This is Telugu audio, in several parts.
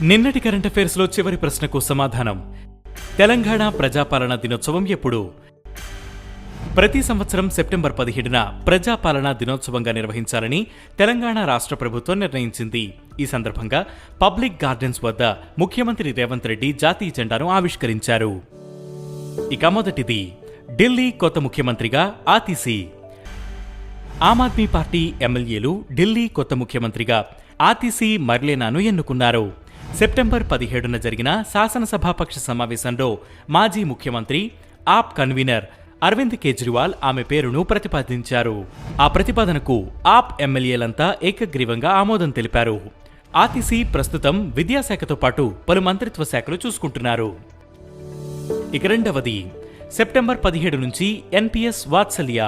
నిన్నటి కరెంట్ అఫైర్స్లో చివరి ప్రశ్నకు సమాధానం. తెలంగాణ ప్రజాపాలనా దినోత్సవం ఎప్పుడు? ప్రతి సంవత్సరం సెప్టెంబర్ 17న ప్రజాపాలనా దినోత్సవంగా నిర్వహించాలని తెలంగాణ రాష్ట్ర ప్రభుత్వం నిర్ణయించింది. ఈ సందర్భంగా పబ్లిక్ గార్డెన్స్ వద్ద ముఖ్యమంత్రి రేవంత్ రెడ్డి జాతీయ జెండాను ఆవిష్కరించారు. ఇక మొదటిది, ఢిల్లీ కొత్త ముఖ్యమంత్రిగా ఆతిశీ. ఆమ్ ఆద్మీ పార్టీ ఎమ్మెల్యేలు ఢిల్లీ కొత్త ముఖ్యమంత్రిగా ఆతిశీ మర్లేనాను ఎన్నుకున్నారు. సెప్టెంబర్ 17న జరిగిన శాసనసభాపక్ష సమావేశంలో మాజీ ముఖ్యమంత్రి, ఆప్ కన్వీనర్ అరవింద్ కేజ్రీవాల్ ఆమె పేరును ప్రతిపాదించారు. ఆ ప్రతిపాదనకు ఆప్ ఎమ్మెల్యేలంతా ఏకగ్రీవంగా ఆమోదం తెలిపారు. ఆతిశీ ప్రస్తుతం విద్యాశాఖతో పాటు పలు మంత్రిత్వ శాఖలు చూసుకుంటున్నారు. ఇక రెండవది, సెప్టెంబర్ 17 నుంచి ఎన్పీఎస్ వాత్సల్య.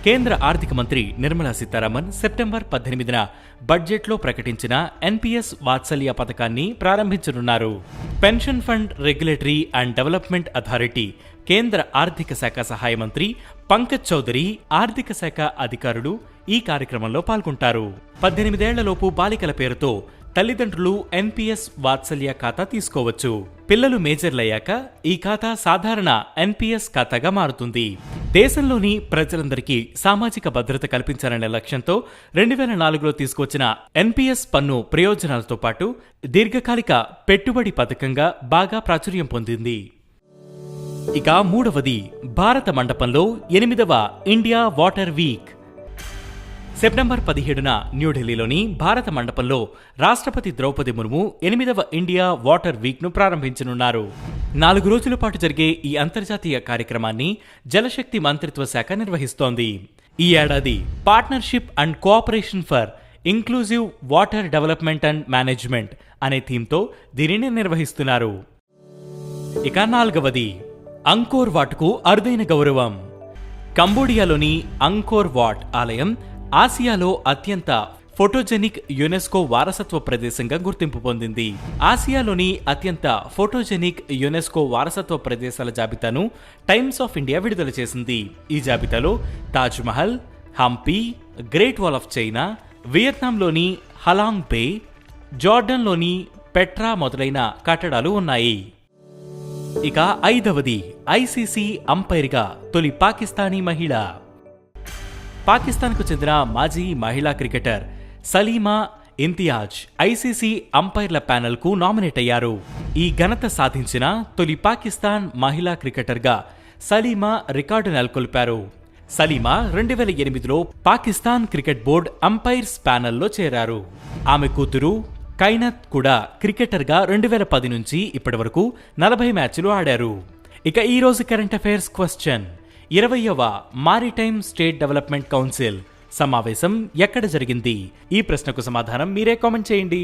కేంద్ర ఆర్థిక మంత్రి నిర్మలా సీతారామన్ సెప్టెంబర్ 18న బడ్జెట్లో ప్రకటించిన ఎన్పీఎస్ వాత్సల్య పథకాన్ని ప్రారంభించనున్నారు. Pension fund regulatory and development authority కేంద్ర ఆర్థిక శాఖ సహాయ మంత్రి పంకజ్ చౌదరి, ఆర్థిక శాఖ అధికారులు ఈ కార్యక్రమంలో పాల్గొంటారు. 18 ఏళ్లలోపు బాలికల పేరుతో తల్లిదండ్రులు ఎన్పీఎస్ వాత్సల్య ఖాతా తీసుకోవచ్చు. పిల్లలు మేజర్లయ్యాక ఈ ఖాతా సాధారణ ఎన్పీఎస్ ఖాతాగా మారుతుంది. దేశంలోని ప్రజలందరికీ సామాజిక భద్రత కల్పించాలనే లక్ష్యంతో 2004లో తీసుకొచ్చిన ఎన్పీఎస్ పన్ను ప్రయోజనాలతో పాటు దీర్ఘకాలిక పెట్టుబడి పథకంగా బాగా ప్రాచుర్యం పొందింది. ఇక మూడవది, భారత మండపంలో 8వ ఇండియా వాటర్ వీక్. సెప్టెంబర్ 17న న్యూఢిల్లీలోని భారత మండపంలో రాష్ట్రపతి ద్రౌపది ముర్ము 8వ ఇండియా వాటర్ వీక్ ను ప్రారంభించనున్నారు. 4 రోజుల పాటు జరిగే ఈ అంతర్జాతీయ కార్యక్రమాన్ని జలశక్తి మంత్రిత్వ శాఖ నిర్వహిస్తోంది. ఈ ఏడాది partnership and cooperation for inclusive water development and management అనే థీమ్తో దీనిని నిర్వహిస్తున్నారు. ఇక నాలుగవది, అంకోర్ వాట్కు అరుదైన గౌరవం. కంబోడియాలోని అంకోర్ వాట్ ఆలయం ఆసియాలో అత్యంత ఫోటోజెనిక్ యునెస్కో వారసత్వ ప్రదేశంగా గుర్తింపు పొందింది. ఆసియాలోని అత్యంత ఫోటోజెనిక్ యునెస్కో వారసత్వ ప్రదేశాల జాబితాను టైమ్స్ ఆఫ్ ఇండియా విడుదల చేసింది. ఈ జాబితాలో Taj Mahal, Hampi, great wall of China, వియత్నాంలోని హలాంగ్ బే, జార్డన్లోని పెట్రా మొదలైన కట్టడాలు ఉన్నాయి. ఇక ఐదవది, ఐసీసీ అంపైర్గా తొలి పాకిస్తానీ మహిళ. పాకిస్తాన్కు చెందిన మాజీ మహిళా క్రికెటర్ సలీమా ఇంతియాజ్ ఐసీసీ అంపైర్ల ప్యానెల్కు నామినేట్ అయ్యారు. ఈ ఘనత సాధించిన తొలి పాకిస్తాన్ మహిళా క్రికెటర్గా సలీమా రికార్డు నెలకొల్పారు. సలీమా 2008లో పాకిస్తాన్ క్రికెట్ బోర్డు అంపైర్స్ ప్యానెల్లో చేరారు. ఆమె కూతురు కైనత్ కూడా క్రికెటర్గా 2010 నుంచి ఇప్పటి వరకు 40 మ్యాచ్లు ఆడారు. ఇక ఈ రోజు కరెంట్ అఫైర్స్ క్వశ్చన్: 20వ మారిటైమ్ స్టేట్ డెవలప్మెంట్ కౌన్సిల్ సమావేశం ఎక్కడ జరిగింది? ఈ ప్రశ్నకు సమాధానం మీరే కామెంట్ చేయండి.